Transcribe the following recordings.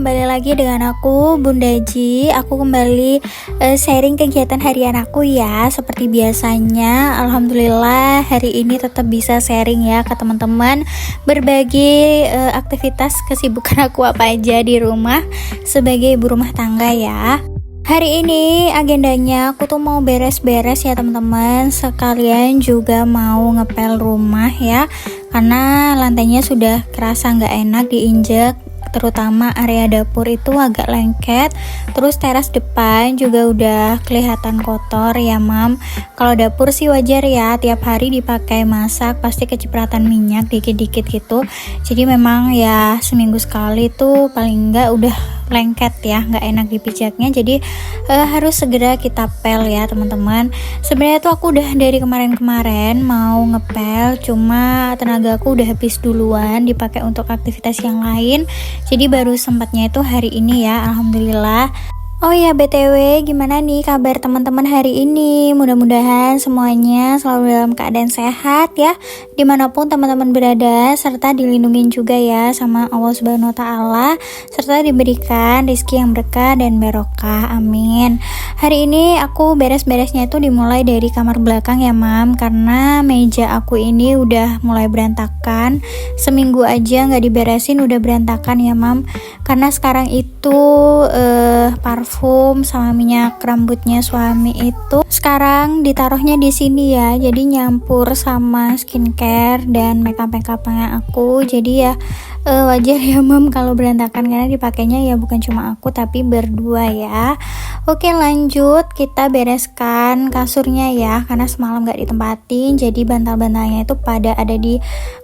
kembali lagi dengan aku Bunda Ji. Aku kembali sharing kegiatan harian aku ya. Seperti biasanya, alhamdulillah hari ini tetap bisa sharing ya ke teman-teman, berbagi aktivitas kesibukan aku apa aja di rumah sebagai ibu rumah tangga ya. Hari ini agendanya aku tuh mau beres-beres ya teman-teman. Sekalian juga mau ngepel rumah ya, karena lantainya sudah kerasa nggak enak diinjak, terutama area dapur itu agak lengket. Terus teras depan juga udah kelihatan kotor ya mam. Kalau dapur sih wajar ya, tiap hari dipakai masak pasti kecipratan minyak dikit-dikit gitu. Jadi memang ya seminggu sekali tuh paling enggak udah lengket ya, nggak enak dipijaknya. Jadi harus segera kita pel ya teman-teman. Sebenarnya tuh aku udah dari kemarin-kemarin mau ngepel, cuma tenaga aku udah habis duluan dipakai untuk aktivitas yang lain. Jadi baru sempatnya itu hari ini ya, alhamdulillah. Oh ya BTW, gimana nih kabar teman-teman hari ini? Mudah-mudahan semuanya selalu dalam keadaan sehat ya, dimanapun teman-teman berada, serta dilindungi juga ya sama Allah Subhanahu Wa Taala, serta diberikan rezeki yang berkah dan barokah, amin. Hari ini aku beres-beresnya itu dimulai dari kamar belakang ya mam, karena meja aku ini udah mulai berantakan. Seminggu aja nggak diberesin udah berantakan ya mam, karena sekarang itu parfum sama minyak rambutnya suami itu sekarang ditaruhnya di sini ya, jadi nyampur sama skincare dan makeup-makeupnya aku. Jadi ya wajar ya mam kalau berantakan, karena dipakainya ya bukan cuma aku tapi berdua ya. Oke lanjut, kita bereskan kasurnya ya, karena semalam gak ditempatin, jadi bantal-bantalnya itu pada ada di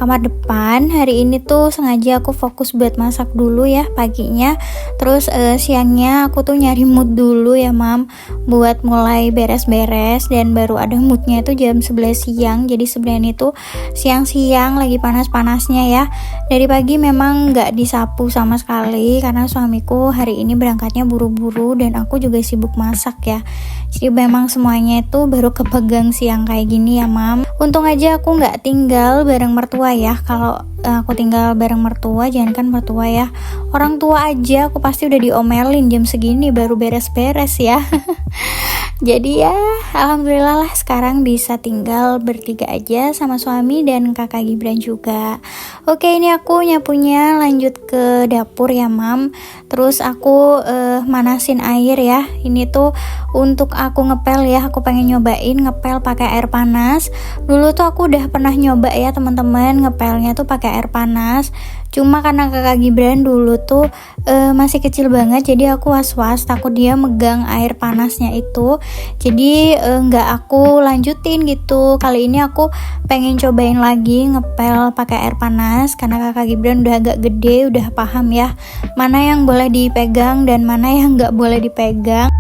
kamar depan. Hari ini tuh sengaja aku fokus buat masak dulu ya paginya, terus siangnya aku tuh nyari mood dulu ya mam, buat mulai beres-beres, dan baru ada moodnya itu jam 11 siang. Jadi sebenarnya itu siang-siang lagi panas-panasnya ya. Dari pagi memang gak disapu sama sekali, karena suamiku hari ini berangkatnya buru-buru dan aku juga sibuk masak ya. Jadi memang semuanya itu baru kepegang siang kayak gini ya mam. Untung aja aku gak tinggal bareng mertua ya. Kalau aku tinggal bareng mertua, jangankan mertua ya, orang tua aja aku pasti udah diomelin jam segini baru beres-beres ya. Jadi ya alhamdulillah lah sekarang bisa tinggal bertiga aja sama suami dan kakak Gibran juga. Oke, ini aku nyapunya lanjut ke dapur ya mam. Terus aku manasin air ya. Ini tuh untuk aku ngepel ya, aku pengen nyobain ngepel pakai air panas. Dulu tuh aku udah pernah nyoba ya teman-teman, ngepelnya tuh pakai air panas. Cuma karena kakak Gibran dulu tuh masih kecil banget, jadi aku was-was takut dia megang air panasnya itu. Jadi nggak aku lanjutin gitu. Kali ini aku pengen cobain lagi ngepel pakai air panas, karena kakak Gibran udah agak gede, udah paham ya mana yang boleh dipegang dan mana yang nggak boleh dipegang.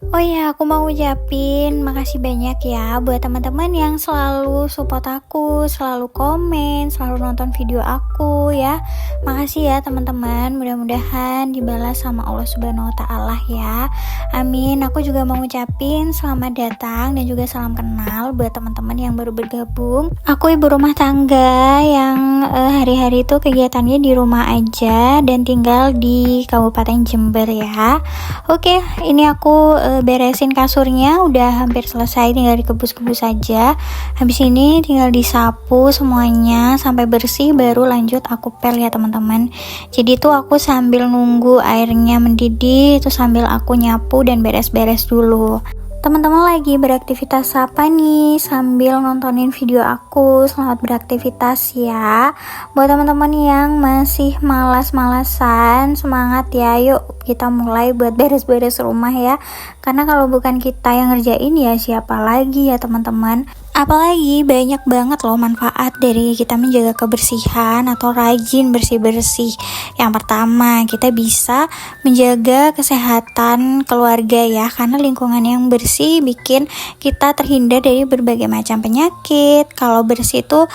Oh ya, aku mau ucapin makasih banyak ya buat teman-teman yang selalu support aku, selalu komen, selalu nonton video aku ya. Makasih ya teman-teman, mudah-mudahan dibalas sama Allah Subhanahu Wa Taala ya. Amin. Aku juga mau ucapin selamat datang dan juga salam kenal buat teman-teman yang baru bergabung. Aku ibu rumah tangga yang hari-hari itu kegiatannya di rumah aja dan tinggal di Kabupaten Jember ya. Oke, ini aku beresin kasurnya udah hampir selesai, tinggal dikebus-kebus saja. Habis ini tinggal disapu semuanya sampai bersih, baru lanjut aku pel ya teman-teman. Jadi tuh aku sambil nunggu airnya mendidih, itu sambil aku nyapu dan beres-beres dulu. Teman-teman lagi beraktivitas apa nih sambil nontonin video aku? Selamat beraktivitas ya. Buat teman-teman yang masih malas-malasan, semangat ya, yuk kita mulai buat beres-beres rumah ya. Karena kalau bukan kita yang ngerjain ya siapa lagi ya teman-teman. Apalagi banyak banget loh manfaat dari kita menjaga kebersihan atau rajin bersih-bersih. Yang pertama, kita bisa menjaga kesehatan keluarga ya, karena lingkungan yang bersih bikin kita terhindar dari berbagai macam penyakit. Kalau bersih tuh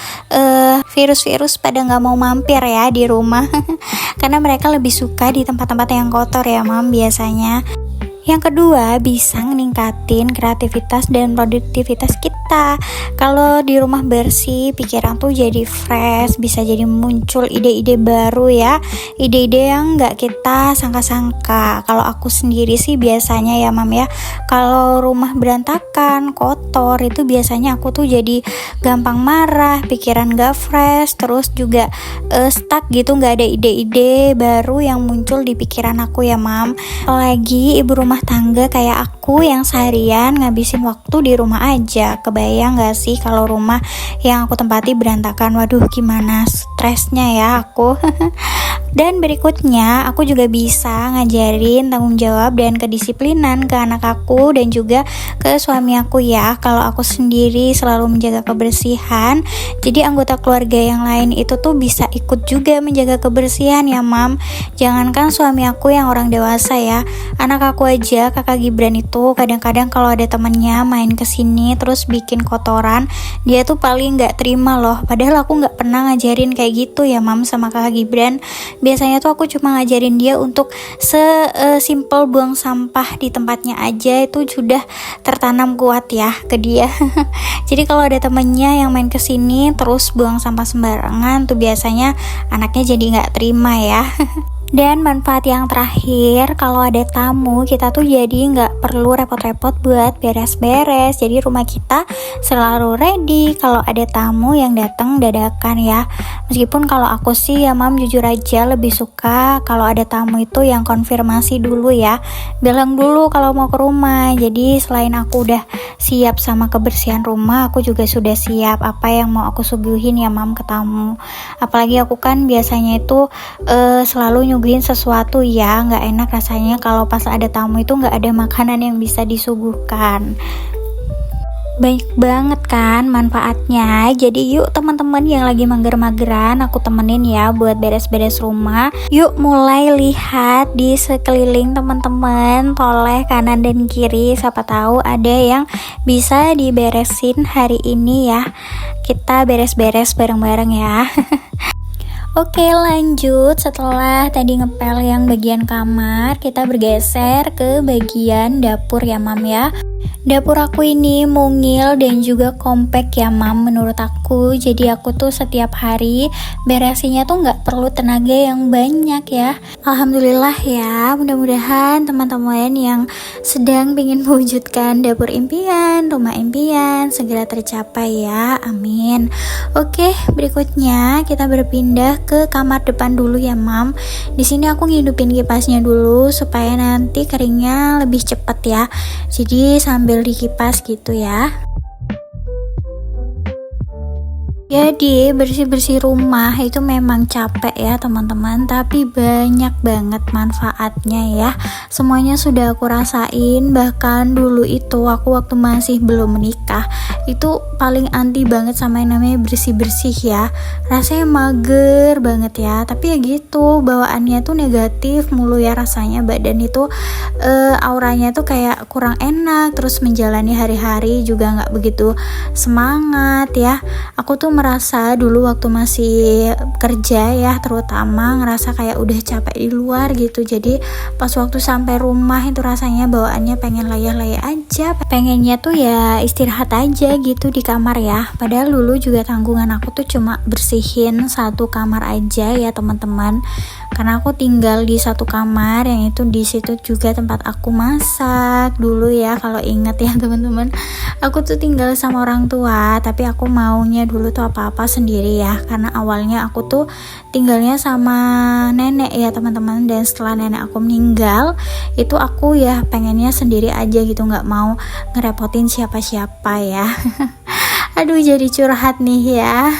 virus-virus pada nggak mau mampir ya di rumah karena mereka lebih suka di tempat-tempat yang kotor ya mam biasanya. Yang kedua, bisa meningkatin kreativitas dan produktivitas kita. Kalau di rumah bersih, pikiran tuh jadi fresh, bisa jadi muncul ide-ide baru ya. Ide-ide yang nggak kita sangka-sangka. Kalau aku sendiri sih biasanya ya mam ya, kalau rumah berantakan, kotor, itu biasanya aku tuh jadi gampang marah, pikiran nggak fresh, terus juga stuck gitu, nggak ada ide-ide baru yang muncul di pikiran aku ya mam. Apalagi ibu rumah tangga kayak aku yang seharian ngabisin waktu di rumah aja. Kebayang gak sih kalau rumah yang aku tempati berantakan? Waduh, gimana stresnya ya aku. Dan berikutnya, aku juga bisa ngajarin tanggung jawab dan kedisiplinan ke anak aku dan juga ke suami aku ya. Kalau aku sendiri selalu menjaga kebersihan, jadi anggota keluarga yang lain itu tuh bisa ikut juga menjaga kebersihan ya mam. Jangankan suami aku yang orang dewasa ya, anak aku aja, kakak Gibran itu kadang-kadang kalau ada temennya main kesini terus bikin kotoran, dia tuh paling gak terima loh. Padahal aku gak pernah ngajarin kayak gitu ya mam sama kakak Gibran. Biasanya tuh aku cuma ngajarin dia untuk sesimpel buang sampah di tempatnya aja, itu sudah tertanam kuat ya ke dia. Jadi kalau ada temennya yang main kesini terus buang sampah sembarangan tuh biasanya anaknya jadi nggak terima ya. Dan manfaat yang terakhir, kalau ada tamu kita tuh jadi nggak perlu repot-repot buat beres-beres. Jadi rumah kita selalu ready kalau ada tamu yang datang dadakan ya. Meskipun kalau aku sih ya mam jujur aja lebih suka kalau ada tamu itu yang konfirmasi dulu ya, bilang dulu kalau mau ke rumah. Jadi selain aku udah siap sama kebersihan rumah, aku juga sudah siap apa yang mau aku suguhin ya mam ke tamu. Apalagi aku kan biasanya itu selalu nyuguhin sesuatu ya, nggak enak rasanya kalau pas ada tamu itu nggak ada makanan yang bisa disuguhkan. Banyak banget kan manfaatnya. Jadi yuk teman-teman yang lagi mager-mageran, aku temenin ya buat beres-beres rumah. Yuk mulai lihat di sekeliling teman-teman, toleh kanan dan kiri, siapa tahu ada yang bisa diberesin hari ini ya. Kita beres-beres bareng-bareng ya. Oke, lanjut. Setelah tadi ngepel yang bagian kamar, kita bergeser ke bagian dapur ya mam ya. Dapur aku ini mungil dan juga kompak ya mam menurut aku. Jadi aku tuh setiap hari beresinnya tuh nggak perlu tenaga yang banyak ya. Alhamdulillah ya, mudah-mudahan teman-teman yang sedang ingin mewujudkan dapur impian, rumah impian segera tercapai ya, amin. Oke, berikutnya kita berpindah ke kamar depan dulu ya mam. Di sini aku ngidupin kipasnya dulu supaya nanti keringnya lebih cepat ya. Jadi sambil dikipas gitu ya. Jadi bersih-bersih rumah itu memang capek ya teman-teman, tapi banyak banget manfaatnya ya. Semuanya sudah aku rasain, bahkan dulu itu aku waktu masih belum menikah itu paling anti banget sama yang namanya bersih-bersih ya. Rasanya mager banget ya, tapi ya gitu bawaannya tuh negatif mulu ya rasanya. Badan itu auranya tuh kayak kurang enak, terus menjalani hari-hari juga nggak begitu semangat ya. Aku tuh merasa dulu waktu masih kerja ya, terutama ngerasa kayak udah capek di luar gitu. Jadi pas waktu sampai rumah itu rasanya bawaannya pengen layah-layah aja, pengennya tuh ya istirahat aja gitu di kamar ya. Padahal dulu juga tanggungan aku tuh cuma bersihin satu kamar aja ya teman-teman, karena aku tinggal di satu kamar yang itu di situ juga tempat aku masak dulu ya. Kalau inget ya teman-teman, aku tuh tinggal sama orang tua, tapi aku maunya dulu tuh apa-apa sendiri ya, karena awalnya aku tuh tinggalnya sama nenek ya teman-teman. Dan setelah nenek aku meninggal itu aku ya pengennya sendiri aja gitu, nggak mau ngerepotin siapa-siapa ya. Aduh, jadi curhat nih ya.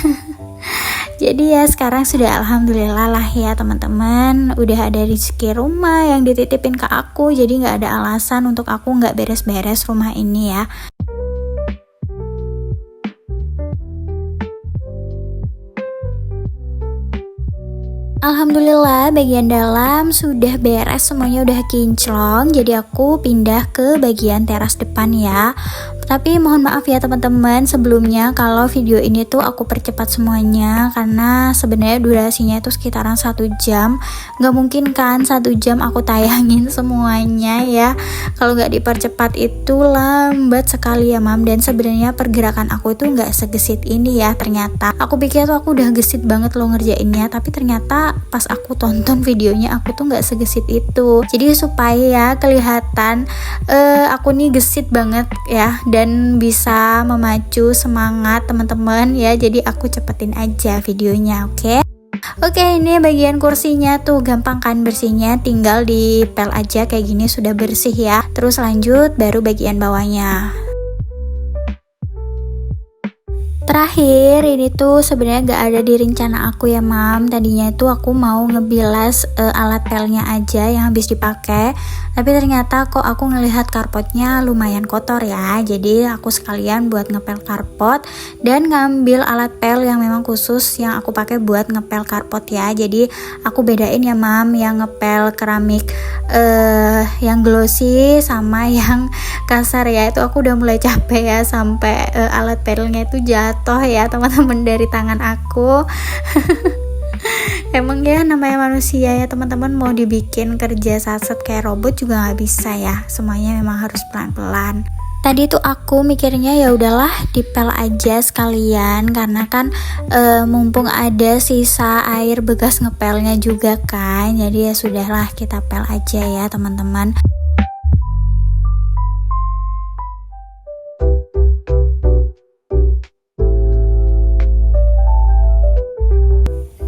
Jadi ya sekarang sudah alhamdulillah lah ya teman-teman, udah ada rezeki rumah yang dititipin ke aku, jadi nggak ada alasan untuk aku nggak beres-beres rumah ini ya. Alhamdulillah bagian dalam sudah beres, semuanya udah kinclong. Jadi aku pindah ke bagian teras depan ya. Tapi mohon maaf ya teman-teman sebelumnya kalau video ini tuh aku percepat semuanya, karena sebenarnya durasinya itu sekitaran 1 jam. Gak mungkin kan 1 jam aku tayangin semuanya ya. Kalau gak dipercepat itu lambat sekali ya mam. Dan sebenarnya pergerakan aku itu gak segesit ini ya. Ternyata aku pikir tuh aku udah gesit banget loh ngerjainnya, tapi ternyata pas aku tonton videonya aku tuh gak segesit itu. Jadi supaya kelihatan aku nih gesit banget ya, dan bisa memacu semangat teman-teman ya, jadi aku cepetin aja videonya. Oke, ini bagian kursinya tuh gampang kan bersihnya, tinggal dipel aja kayak gini sudah bersih ya. Terus lanjut baru bagian bawahnya. Terakhir ini tuh sebenarnya gak ada di rencana aku ya mam. Tadinya itu aku mau ngebilas alat pelnya aja yang habis dipakai, tapi ternyata kok aku ngelihat karpotnya lumayan kotor ya. Jadi aku sekalian buat ngepel karpot dan ngambil alat pel yang memang khusus yang aku pakai buat ngepel karpot ya. Jadi aku bedain ya mam, yang ngepel keramik yang glossy sama yang kasar ya. Itu aku udah mulai capek ya, sampai alat pelnya itu jatuh ya teman-teman dari tangan aku. Emang ya namanya manusia ya teman-teman, mau dibikin kerja satset kayak robot juga nggak bisa ya, semuanya memang harus pelan-pelan. Tadi tuh aku mikirnya ya udahlah dipel aja sekalian, karena kan mumpung ada sisa air bekas ngepelnya juga kan, jadi ya sudahlah kita pel aja ya teman-teman.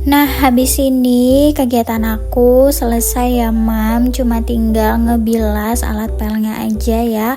Nah habis ini kegiatan aku selesai ya mam, cuma tinggal ngebilas alat pelnya aja ya.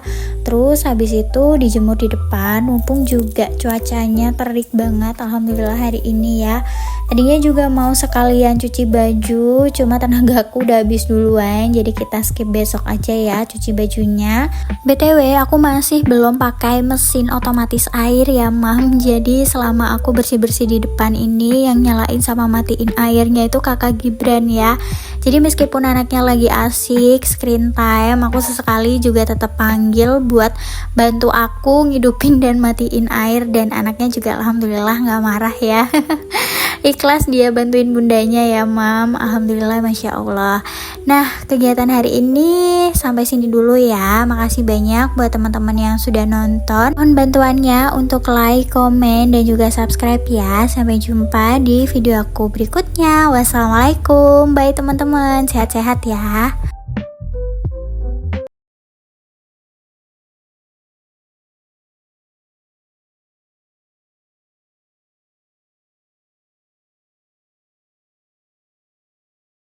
Terus habis itu dijemur di depan, mumpung juga cuacanya terik banget alhamdulillah hari ini ya. Tadinya juga mau sekalian cuci baju, cuma tenagaku udah habis duluan, jadi kita skip besok aja ya cuci bajunya. BTW aku masih belum pakai mesin otomatis air ya mam, jadi selama aku bersih-bersih di depan ini yang nyalain sama matiin airnya itu kakak Gibran ya. Jadi meskipun anaknya lagi asik screen time, aku sesekali juga tetap panggil buat bantu aku ngidupin dan matiin air, dan anaknya juga alhamdulillah nggak marah ya. Ikhlas dia bantuin bundanya ya mam, alhamdulillah masya Allah. Nah kegiatan hari ini sampai sini dulu ya. Makasih banyak buat teman-teman yang sudah nonton. Mohon bantuannya untuk like, komen, dan juga subscribe ya. Sampai jumpa di video aku berikutnya. Wassalamualaikum, bye teman-teman, sehat-sehat ya.